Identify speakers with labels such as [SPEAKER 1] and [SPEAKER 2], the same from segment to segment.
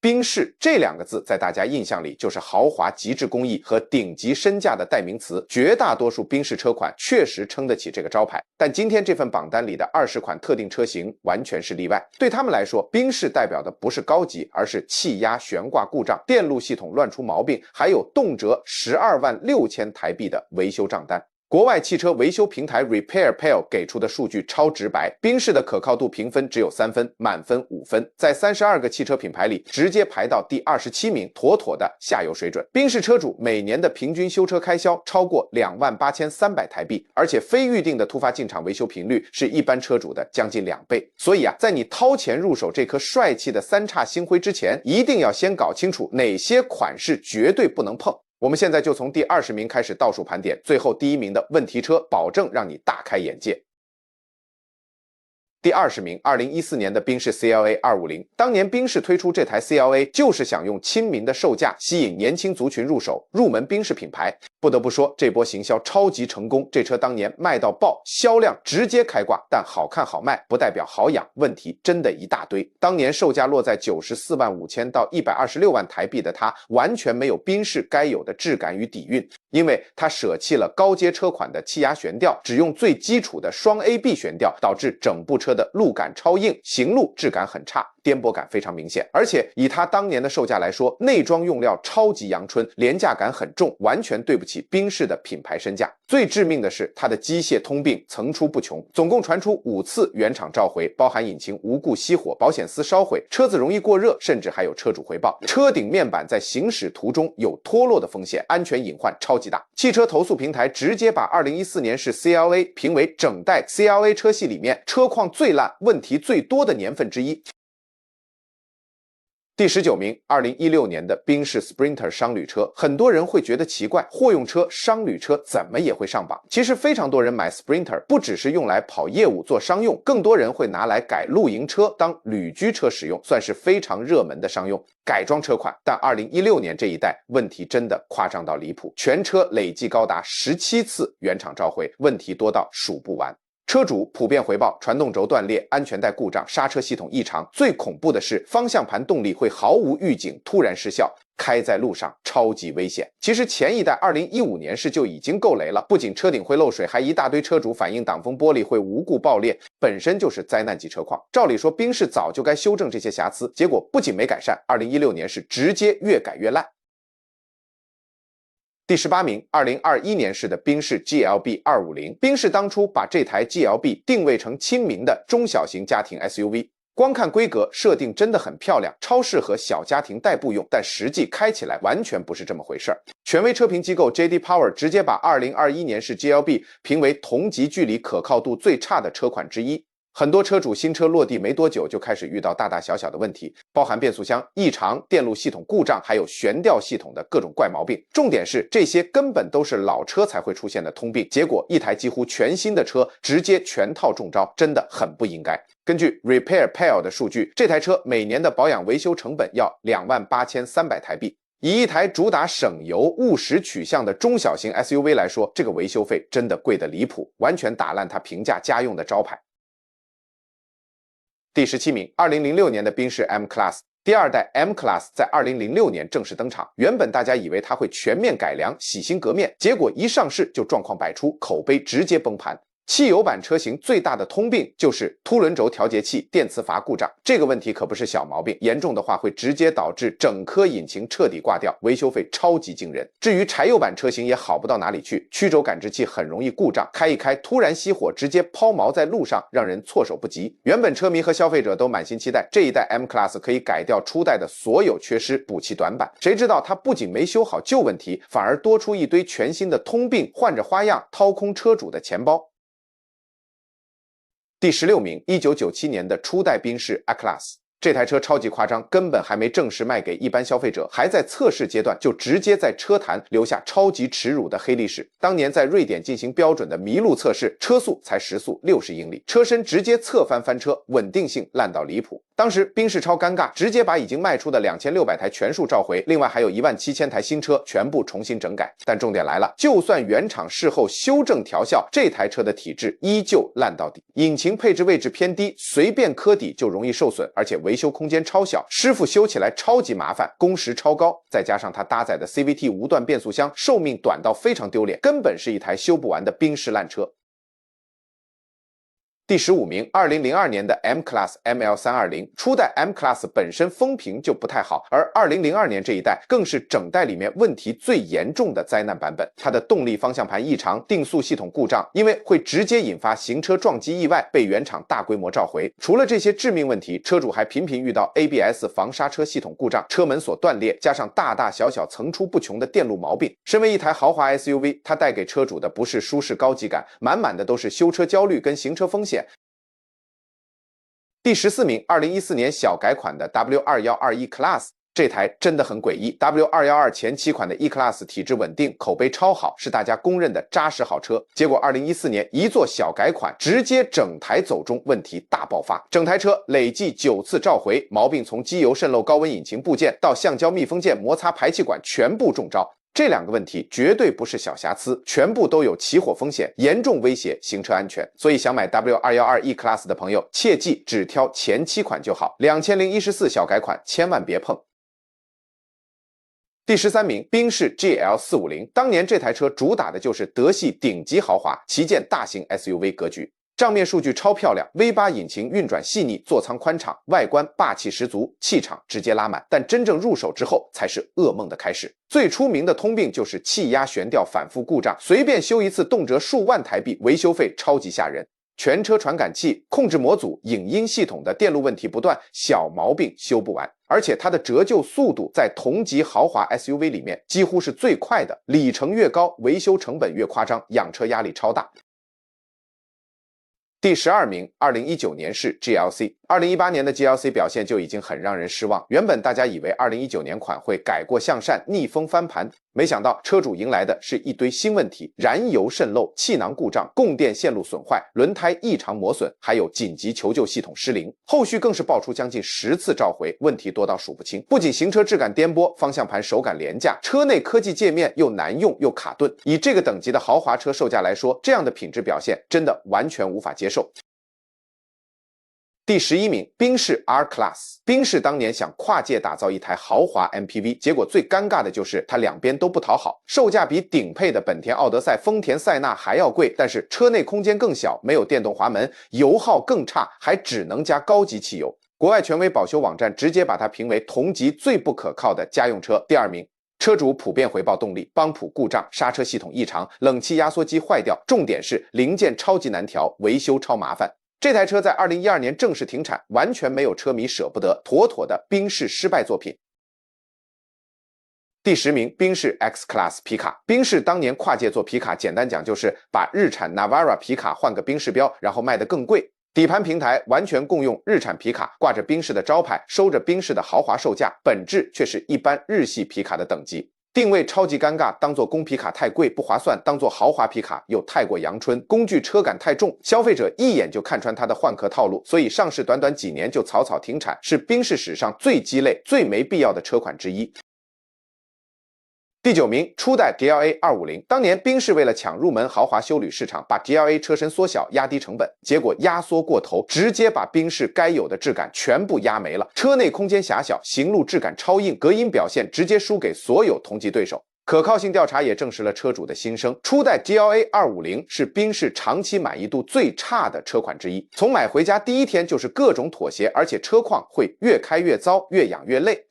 [SPEAKER 1] 賓士這兩個字在大家印象裡就是豪華極致工藝和頂級身價的代名詞，絕大多數賓士車款確實撐得起這個招牌。但今天這份榜單裡的20款特定車型完全是例外，對他們來說，賓士代表的不是高級，而是氣壓懸掛故障、電路系統亂出毛病，還有動輒12.6萬台幣的維修賬單。國外汽車維修平台 RepairPal 給出的數據超直白，賓士的可靠度評分只有3分，滿分5分，在32個汽車品牌裡直接排到第27名，妥妥的下游水準。賓士車主每年的平均修車開銷超過28300台幣，而且非預定的突發進場維修頻率是一般車主的將近2倍。所以在你掏錢入手這顆帥氣的3叉星輝之前，一定要先搞清楚哪些款式絕對不能碰。我們現在就從第20名開始倒數盤點，最後第1名的問題車保證讓你大開眼界。第20名，2014年的賓士 CLA 250。當年賓士推出這台 CLA 就是想用親民的售價吸引年輕族群入手，入門賓士品牌。不得不說，這波行銷超級成功，這車當年賣到爆，銷量直接開掛。但好看好賣不代表好養，問題真的一大堆。當年售價落在945000到126萬台幣的它，完全沒有賓士該有的質感與底蘊，因為它捨棄了高階車款的氣壓懸吊，只用最基礎的雙 AB 懸吊，導致整部車的路感超硬，行路質感很差，顛簸感非常明顯。而且以它當年的售價來說，內裝用料超級陽春，廉價感很重，完全對不起賓士的品牌身價。最致命的是它的機械通病層出不窮，總共傳出5次原厂召回，包含引擎无故熄火、保險絲燒毀、車子容易過熱，甚至還有車主回報車頂面板在行駛途中有脫落的風險，安全隱患超級大。汽車投訴平台直接把2014年式 CLA 評為整代 CLA 車系裡面車況最爛、問題最多的年份之一。第19名，2016年的賓士 Sprinter 商旅車，很多人會覺得奇怪，貨用車、商旅車怎麼也會上榜？其實非常多人買 Sprinter 不只是用來跑業務做商用，更多人會拿來改露營車當旅居車使用，算是非常熱門的商用改裝車款。但2016年這一代問題真的誇張到離譜，全車累計高達17次原廠召回，問題多到數不完。車主普遍回報傳動軸斷裂、安全帶故障、剎車系統異常，最恐怖的是方向盤動力會毫無預警突然失效，開在路上超級危險。其實前一代2015年式就已經夠雷了，不僅車頂會漏水，還一大堆車主反映擋風玻璃會無故爆裂，本身就是災難級車況。照理說賓士早就該修正這些瑕疵，結果不僅沒改善，2016年是直接越改越爛。第18名，2021年式的賓士 GLB 250。賓士當初把這台 GLB 定位成親民的中小型家庭 SUV， 光看規格設定真的很漂亮，超適合小家庭代步用，但實際開起來完全不是這麼回事兒。權威車評機構 JD Power 直接把2021年式 GLB 評為同級距離可靠度最差的車款之一。很多車主新車落地沒多久就開始遇到大大小小的問題，包含變速箱異常、電路系統故障，還有懸吊系統的各種怪毛病。重點是這些根本都是老車才會出現的通病，結果一台幾乎全新的車直接全套中招，真的很不應該。根據 RepairPal 的數據，這台車每年的保養維修成本要28300台幣。以一台主打省油、務實取向的中小型 SUV 來說，這個維修費真的貴得離譜，完全打爛它平價家用的招牌。第17名，2006年的賓士 M Class。第二代 M Class 在2006年正式登场，原本大家以為它會全面改良、洗心革面，結果一上市就狀況百出，口碑直接崩盤。汽油版車型最大的通病就是凸輪軸調節器電磁閥故障，這個問題可不是小毛病，嚴重的話會直接導致整顆引擎徹底掛掉，維修費超級驚人。至於柴油版車型也好不到哪裡去，曲軸感知器很容易故障，開一開突然熄火，直接拋錨在路上，讓人措手不及。原本車迷和消費者都滿心期待這一代 M Class 可以改掉初代的所有缺失，補齊短板，誰知道它不僅沒修好舊問題，反而多出一堆全新的通病，換着花樣掏空車主的錢包。第16名，1997年的初代賓士 A-Class。這台車超級誇張，根本還沒正式賣給一般消費者，還在測試階段就直接在車壇留下超級恥辱的黑歷史。當年在瑞典進行標準的麋鹿測試，車速才時速60英里，車身直接側翻車，穩定性爛到離譜。當時賓士超尷尬，直接把已經賣出的2600台全數召回，另外還有17000台新車全部重新整改。但重點來了，就算原廠事後修正調校，這台車的體質依舊爛到底，引擎配置位置偏低，隨便磕底就容易受損，而且維修空間超小，師傅修起來超級麻煩，工時超高，再加上它搭載的 CVT 無段變速箱壽命短到非常丟臉，根本是一台修不完的賓士爛車。第15名，2002年的 M Class ML320，初代 M Class 本身風評就不太好，而2002年這一代更是整代裡面問題最嚴重的災難版本。它的動力方向盤異常，定速系統故障，因為會直接引發行車撞擊意外，被原廠大規模召回。除了這些致命問題，車主還頻頻遇到 ABS 防剎車系統故障、車門鎖斷裂，加上大大小小層出不窮的電路毛病。身為一台豪華 SUV， 它帶給車主的不是舒適高級感，滿滿的都是修車焦慮跟行車風險。第14名，2014年小改款的 W212E Class， 這台真的很詭異。W212前期款的 E Class 體質穩定，口碑超好，是大家公認的扎實好車。結果2014年一做小改款，直接整台走中，問題大爆發。整台車累計9次召回，毛病從機油滲漏、高溫引擎部件到橡膠密封件摩擦排氣管全部中招。這兩個問題絕對不是小瑕疵，全部都有起火風險，嚴重威脅行車安全。所以想買 W212E Class 的朋友，切記只挑前期款就好，2014小改款千萬別碰。第13名，賓士 GL450， 當年這台車主打的就是德系頂級豪華旗艦大型 SUV 格局。賬面數據超漂亮 ，V8 引擎運轉細膩，座艙寬敞，外觀霸氣十足，氣場直接拉滿。但真正入手之後，才是噩夢的開始。最出名的通病就是氣壓懸吊反復故障，隨便修一次動輒數萬台幣，維修費超級嚇人。全車傳感器、控制模組、影音系統的電路問題不斷，小毛病修不完。而且它的折舊速度在同級豪華 SUV 裡面幾乎是最快的，里程越高，維修成本越誇張，養車壓力超大。第12名，2019年式 GLC。2018年的 GLC 表現就已經很讓人失望。原本大家以為2019年款會改過向善，逆風翻盤，沒想到車主迎來的是一堆新問題：燃油滲漏、氣囊故障、供電線路損壞、輪胎異常磨損，還有緊急求救系統失靈。後續更是爆出將近10次召回，問題多到數不清。不僅行車質感顛簸，方向盤手感廉價，車內科技界面又難用又卡頓。以這個等級的豪華車售價來說，這樣的品質表現真的完全無法接受。第11名，賓士 R Class。賓士當年想跨界打造一台豪華 MPV， 結果最尷尬的就是它兩邊都不討好，售價比頂配的本田奧德賽、豐田塞納還要貴，但是車內空間更小，沒有電動滑門，油耗更差，還只能加高級汽油。國外權威保修網站直接把它評為同級最不可靠的家用車。第2名。車主普遍回報動力，幫浦故障，剎車系統異常，冷氣壓縮機壞掉，重點是零件超級難調，維修超麻煩。這台車在2012年正式停產，完全沒有車迷捨不得，妥妥的賓士失敗作品。第10名，賓士 X Class 皮卡。賓士當年跨界做皮卡，簡單講就是把日產 Navara 皮卡換個賓士標，然後賣得更貴。底盤平台完全共用日產皮卡，掛着賓士的招牌，收着賓士的豪華售價，本質卻是一般日系皮卡的等級。定位超級尷尬，當做公皮卡太貴不划算，當做豪華皮卡又太過陽春，工具車感太重，消費者一眼就看穿它的換殼套路，所以上市短短幾年就草草停產，是賓士史上最雞肋、最沒必要的車款之一。第9名，初代 GLA 250。當年賓士為了搶入門豪華休旅市場，把 GLA 車身縮小，壓低成本，結果壓縮過頭，直接把賓士該有的質感全部壓沒了。車內空間狹小，行路質感超硬，隔音表現直接輸給所有同級對手。可靠性調查也證實了車主的心聲，初代 GLA 250是賓士長期滿意度最差的車款之一，從買回家第一天就是各種妥協，而且車況會越開越糟，越養越累。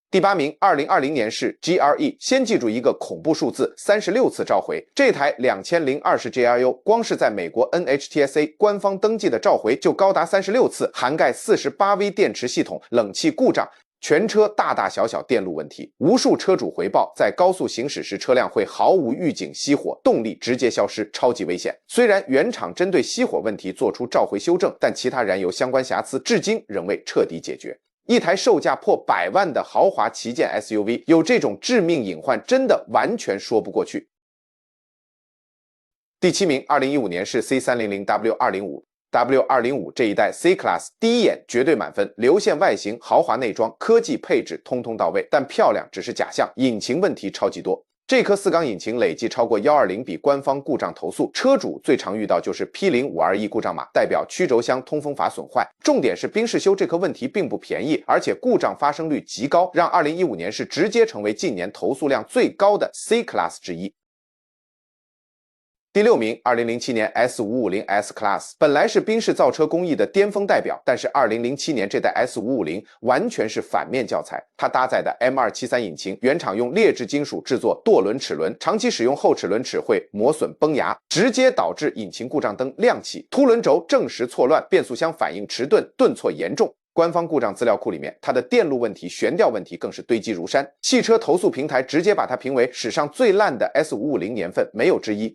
[SPEAKER 1] 第8名，2020年式 GRE， 先記住一個恐怖數字，36次召回。這台2020 GRU 光是在美國 NHTSA 官方登記的召回就高達36次，涵蓋48V 電池系統、冷氣故障、全車大大小小電路問題。無數車主回報，在高速行駛時車輛會毫無預警熄火，動力直接消失，超級危險。雖然原廠針對熄火問題做出召回修正，但其他燃油相關瑕疵至今仍未徹底解決。一台售價破100萬的豪華旗艦 SUV 有這種致命隱患，真的完全說不過去。第7名，2015年式 C300W205。W205這一代 C Class 第一眼絕對滿分，流線外形、豪華內裝、科技配置通通到位，但漂亮只是假象，引擎問題超級多。這顆4缸引擎累計超過120筆官方故障投訴，車主最常遇到就是 P0521 故障碼，代表曲軸箱通風閥損壞。重點是賓士修這顆問題並不便宜，而且故障發生率極高，讓2015年是直接成為近年投訴量最高的 C Class 之一。第6名，2007年 S550 S Class 本來是賓士造車工藝的巔峰代表，但是2007年這代 S550 完全是反面教材。它搭載的 M273 引擎，原廠用劣質金屬制作舵輪齒輪，長期使用后齒輪齒會磨損崩牙，直接導致引擎故障燈亮起，凸輪軸正時錯亂，變速箱反應遲鈍，頓挫嚴重。官方故障資料庫裡面，它的電路問題、懸吊問題更是堆積如山。汽車投訴平台直接把它評為史上最爛的 S550 年份，沒有之一。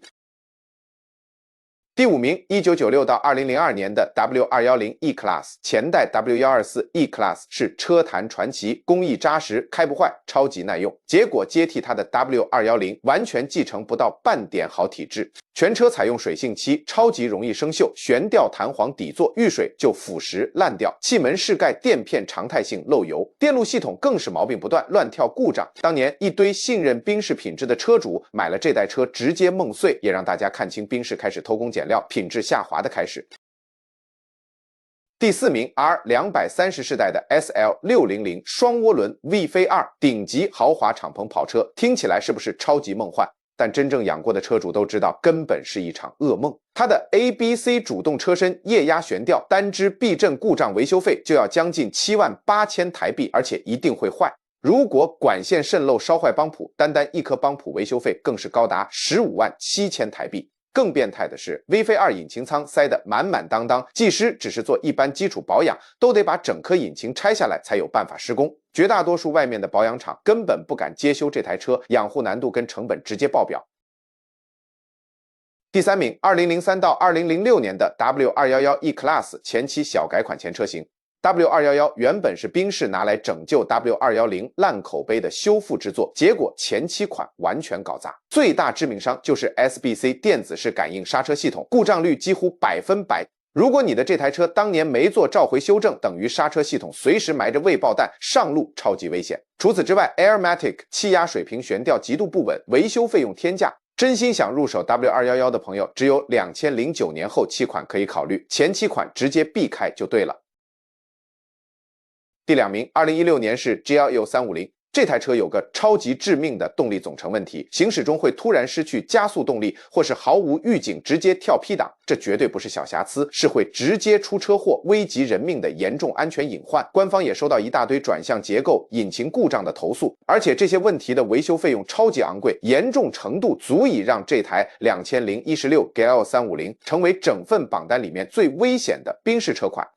[SPEAKER 1] 第5名，1996到2002年的 W210 E Class， 前代 W124 E Class 是車壇傳奇，工藝扎實，開不壞，超級耐用。結果接替它的 W210 完全繼承不到半點好體質，全車採用水性漆，超級容易生鏽，懸吊彈簧底座遇水就腐蝕爛掉，氣門室蓋墊片常態性漏油，電路系統更是毛病不斷，亂跳故障。當年一堆信任賓士品質的車主買了這代車直接夢碎，也讓大家看清賓士開始偷工減料，品質下滑的開始。第4名 R230世代的 SL600 雙渦輪 V 飛2頂級豪華敞篷跑車，聽起來是不是超級夢幻？但真正養過的車主都知道，根本是一場噩夢。它的 ABC 主動車身液壓懸吊單支避震故障維修費就要將近78000台幣，而且一定會壞。如果管線滲漏燒壞幫浦，單一顆幫浦維修費更是高達157000台幣。更變態的是 V 飛2引擎艙塞得滿滿當當，技師只是做一般基礎保養，都得把整顆引擎拆下來才有辦法施工。絕大多數外面的保養廠根本不敢接修這台車，養護難度跟成本直接爆表。第3名，2003到2006年的 W211 E Class 前期小改款前車型。W211 原本是賓士拿來拯救 W210 爛口碑的修復之作，結果前期款完全搞砸。最大致命傷就是 SBC 電子式感應剎車系統，故障率幾乎100%。如果你的這台車當年沒做召回修正，等於剎車系統隨時埋着未爆彈，上路超級危險。除此之外 ，Airmatic 氣壓水平懸吊極度不穩，維修費用天價。真心想入手 W211 的朋友，只有2009年後期款可以考慮，前期款直接避開就對了。第2名，2016年是 GL-350， 這台車有個超級致命的動力總成問題，行駛中會突然失去加速動力，或是毫無預警直接跳 P 檔，這絕對不是小瑕疵，是會直接出車禍、危及人命的嚴重安全隱患。官方也收到一大堆轉向結構、引擎故障的投訴，而且這些問題的維修費用超級昂貴，嚴重程度足以讓這台2016 GL-350 成為整份榜單裡面最危險的賓士車款。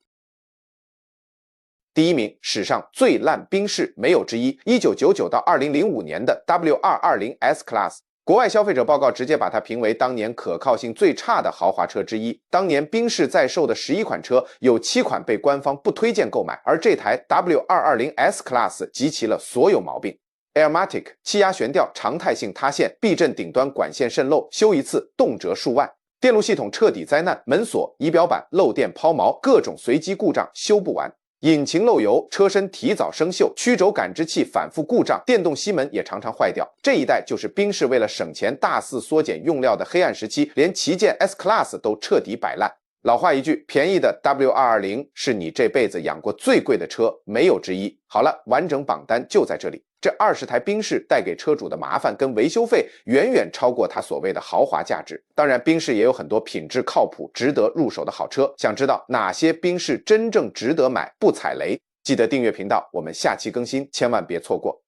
[SPEAKER 1] 第1名，史上最爛賓士沒有之一，1999到2005年的 W220 S Class， 國外消費者報告直接把它評為當年可靠性最差的豪華車之一。當年賓士在售的11款車，有7款被官方不推薦購買，而這台 W220 S Class 集齊了所有毛病。Airmatic 氣壓懸吊常態性塌陷，避震頂端管線滲漏，修一次動輒數萬。電路系統徹底災難，門鎖、儀表板漏電拋錨，各種隨機故障修不完。引擎漏油，車身提早生鏽，曲軸感知器反复故障，電動吸門也常常壞掉。這一代就是賓士為了省錢大肆縮減用料的黑暗時期，連旗艦 S Class 都徹底擺爛。老話一句，便宜的 W220 是你這輩子養過最貴的車，沒有之一。好了，完整榜單就在這裡。這20台賓士帶給車主的麻煩跟維修費遠遠超過它所謂的豪華價值。當然，賓士也有很多品質靠譜、值得入手的好車。想知道哪些賓士真正值得買、不踩雷？記得訂閱頻道，我們下期更新，千萬別錯過。